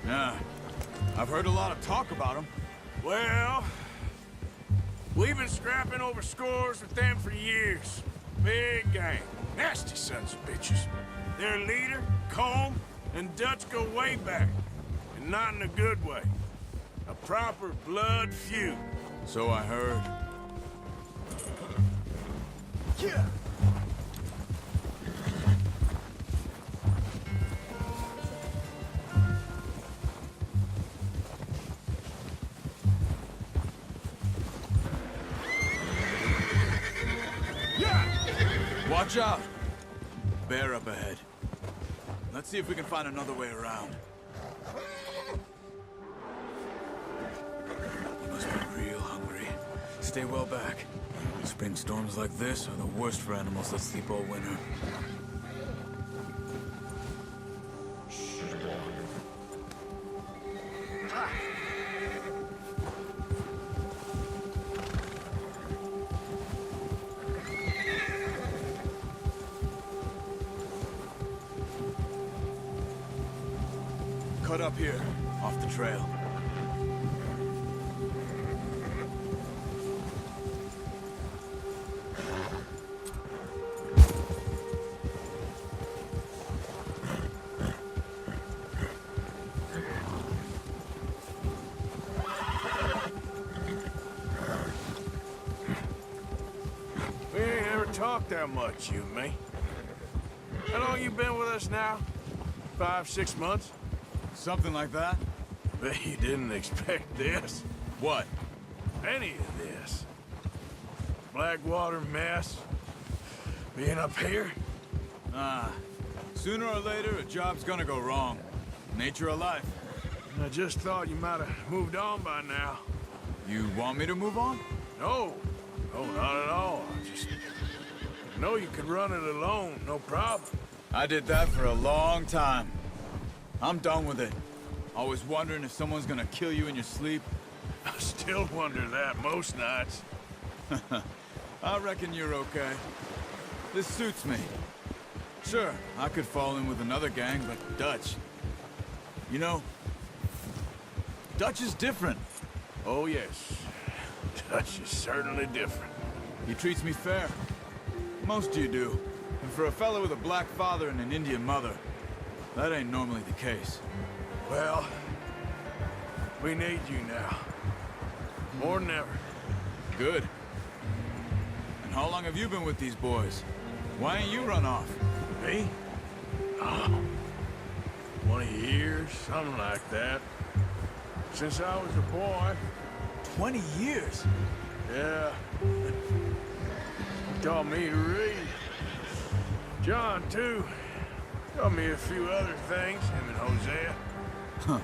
Yeah. I've heard a lot of talk about them. Well, we've been scrapping over scores with them for years. Big gang. Nasty sons of bitches. Their leader, Combe, and Dutch go way back. And not in a good way. A proper blood feud. So I heard. Yeah. Watch out! Bear up ahead. Let's see if we can find another way around. You must be real hungry. Stay well back. Spring storms like this are the worst for animals that sleep all winter. Cut up here, off the trail. We ain't ever talked that much, you and me. How long you been with us now? 5, 6 months? Something like that? Bet you didn't expect this. What? Any of this. Blackwater mess. Being up here. Sooner or later, a job's gonna go wrong. Nature of life. I just thought you might have moved on by now. You want me to move on? No. No, not at all. I know you could run it alone, no problem. I did that for a long time. I'm done with it. Always wondering if someone's gonna kill you in your sleep. I still wonder that most nights. I reckon you're okay. This suits me. Sure, I could fall in with another gang, but Dutch... You know, Dutch is different. Oh, yes. Dutch is certainly different. He treats me fair. Most of you do. And for a fellow with a black father and an Indian mother, that ain't normally the case. Well, we need you now. More than ever. Good. And how long have you been with these boys? Why ain't you run off? Me? 20 years, something like that. Since I was a boy. 20 years? Yeah. Taught me to read. John, too. Taught me a few other things, him and Hosea. Huh.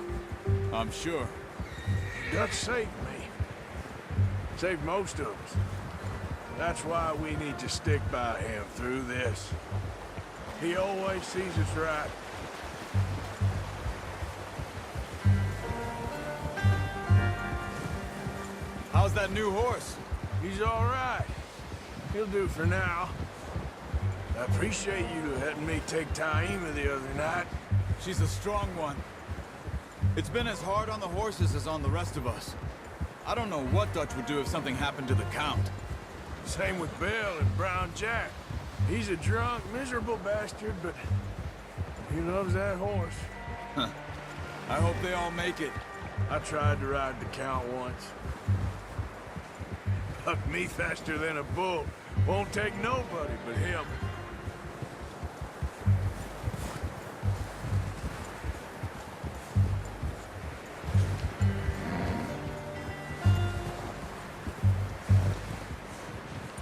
I'm sure. Dutch saved me. Saved most of us. That's why we need to stick by him through this. He always sees us right. How's that new horse? He's all right. He'll do for now. I appreciate you letting me take Taima the other night. She's a strong one. It's been as hard on the horses as on the rest of us. I don't know what Dutch would do if something happened to the Count. Same with Bill and Brown Jack. He's a drunk, miserable bastard, but he loves that horse. Huh. I hope they all make it. I tried to ride the Count once. Bucked me faster than a bull. Won't take nobody but him.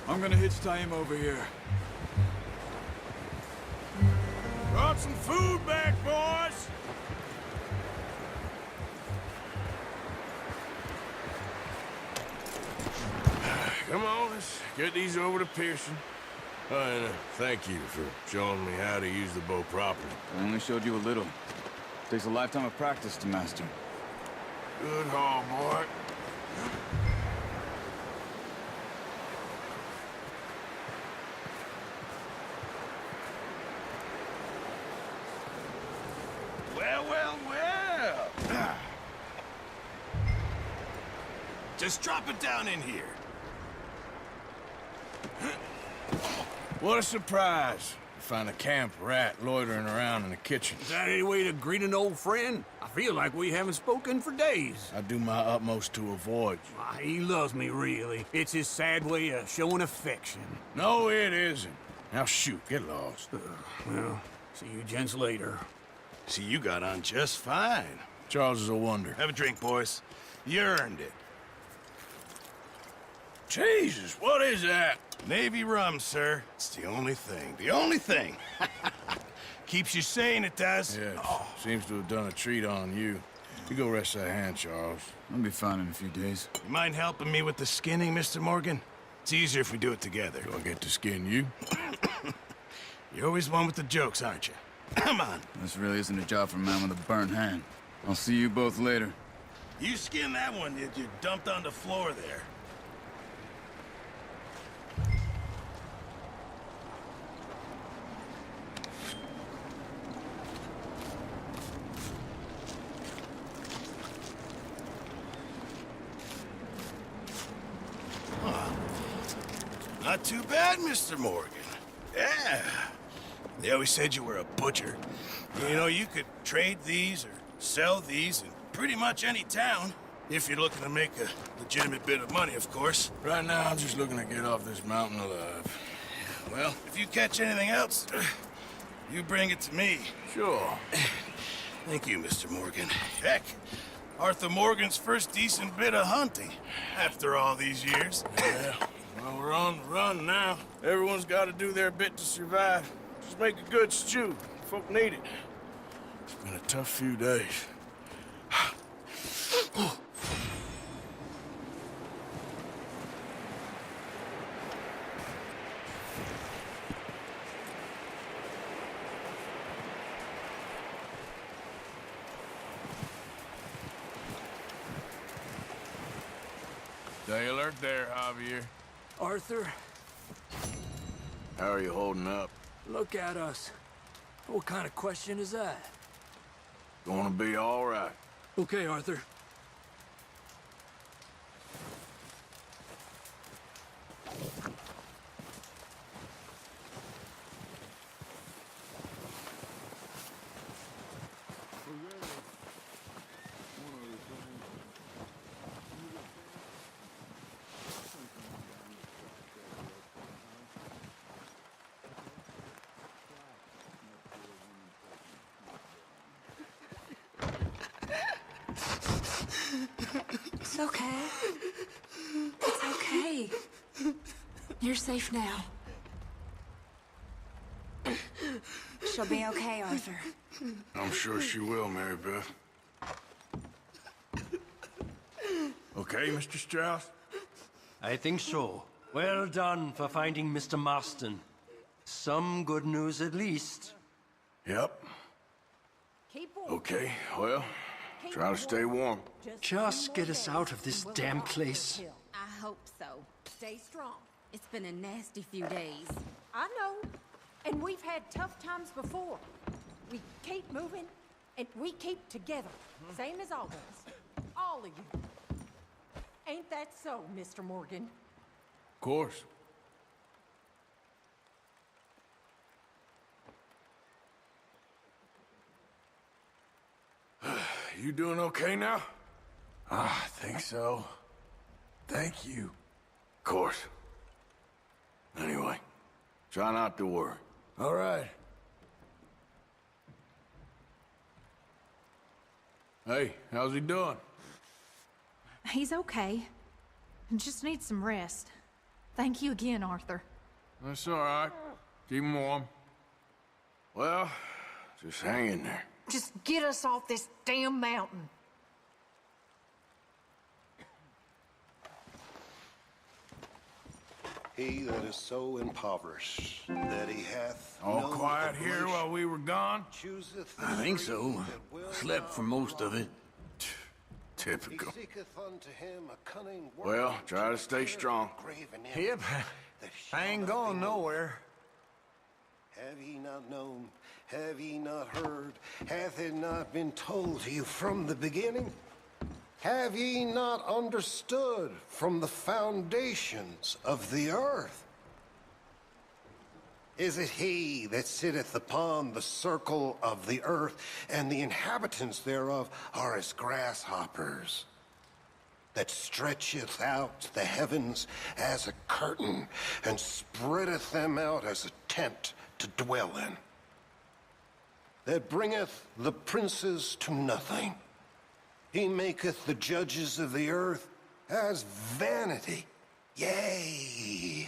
I'm gonna hitch Taima over here. Brought some food back, boys! Come on, let's get these over to Pearson. And thank you for showing me how to use the bow properly. I only showed you a little. Takes a lifetime of practice to master. Good haul, boy. Well, well, well. Just drop it down in here. What a surprise. You find a camp rat loitering around in the kitchen. Is that any way to greet an old friend? I feel like we haven't spoken for days. I do my utmost to avoid you. Why, he loves me, really. It's his sad way of showing affection. No, it isn't. Now shoot, get lost. Well, see you gents later. See, you got on just fine. Charles is a wonder. Have a drink, boys. You earned it. Jesus, what is that? Navy rum, sir. It's the only thing. The only thing. Keeps you sane, it does. Yes, seems to have done a treat on you. You go rest that hand, Charles. I'll be fine in a few days. You mind helping me with the skinning, Mr. Morgan? It's easier if we do it together. Do I get to skin you? You're always one with the jokes, aren't you? Come on. This really isn't a job for a man with a burnt hand. I'll see you both later. You skin that one that you dumped on the floor there. Not too bad, Mr. Morgan. Yeah. They always said you were a butcher. You know, you could trade these or sell these in pretty much any town. If you're looking to make a legitimate bit of money, of course. Right now, I'm just looking to get off this mountain alive. Well, if you catch anything else, you bring it to me. Sure. Thank you, Mr. Morgan. Heck, Arthur Morgan's first decent bit of hunting after all these years. Yeah. Well, we're on the run now. Everyone's got to do their bit to survive. Just make a good stew. Folk need it. It's been a tough few days. Stay alert there, Javier. Arthur, How are you holding up? look at us. What kind of question is that? Gonna be all right. Okay, Arthur. It's okay. It's okay. You're safe now. She'll be okay, Arthur. I'm sure she will, Mary Beth. Okay, Mr. Strauss? I think so. Well done for finding Mr. Marston. Some good news at least. Yep. Okay, well, try to stay warm. Just get us out of this damn place. I hope so. Stay strong. It's been a nasty few days. I know. And we've had tough times before. We keep moving, and we keep together. Same as always. All of you. Ain't that so, Mr. Morgan? Of course. You doing okay now? I think so. Thank you. Of course. Anyway, try not to worry. All right. Hey, how's he doing? He's okay. Just needs some rest. Thank you again, Arthur. That's all right. Keep him warm. Well, just hang in there. Just get us off this damn mountain. He that is so impoverished that he hath All no quiet here oblation while we were gone? chooseth the I think free so. that will Slept not for most of it. He Typical. seeketh unto him a cunning word Well, try to stay strong. graven in Yep. that I shall ain't not going be moved. nowhere. Have ye not known? Have ye not heard? Hath it not been told to you from the beginning? Have ye not understood from the foundations of the earth? Is it he that sitteth upon the circle of the earth, and the inhabitants thereof are as grasshoppers, that stretcheth out the heavens as a curtain, and spreadeth them out as a tent to dwell in, that bringeth the princes to nothing? He maketh the judges of the earth as vanity. Yea,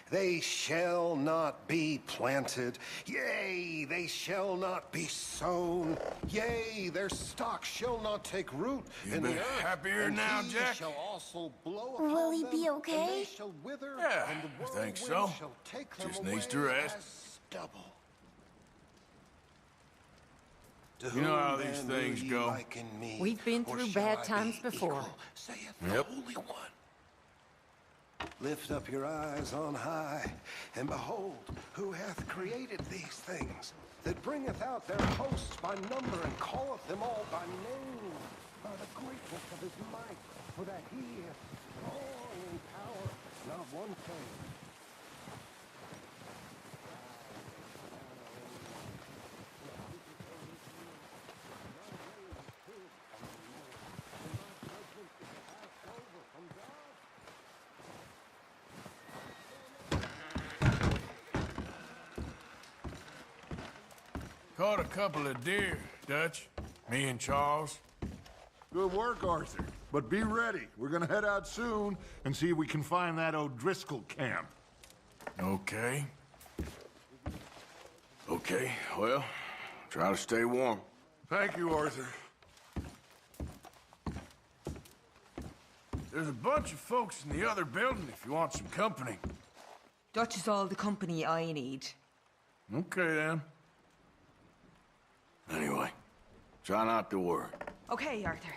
they shall not be planted. Yea, they shall not be sown. Yea, their stock shall not take root in the been earth. happier And now, he Jack? shall also blow Will upon he them, be and okay? they shall wither, Yeah, and the I think whirlwind so. shall take them Just needs to away rest. as stubble. To You know whom how these then will things ye go. liken me, We've been or through shall bad I be times before. equal, saith the Yep. Holy One. Lift up your eyes on high, and behold, who hath created these things, that bringeth out their hosts by number, and calleth them all by name, by the greatness of his might, for that he is strong in power. Not one thing. Caught a couple of deer, Dutch. Me and Charles. Good work, Arthur. But be ready. We're gonna head out soon and see if we can find that O'Driscoll camp. Okay. Okay, well, try to stay warm. Thank you, Arthur. There's a bunch of folks in the other building if you want some company. Dutch is all the company I need. Okay, then. Anyway, try not to worry. Okay, Arthur.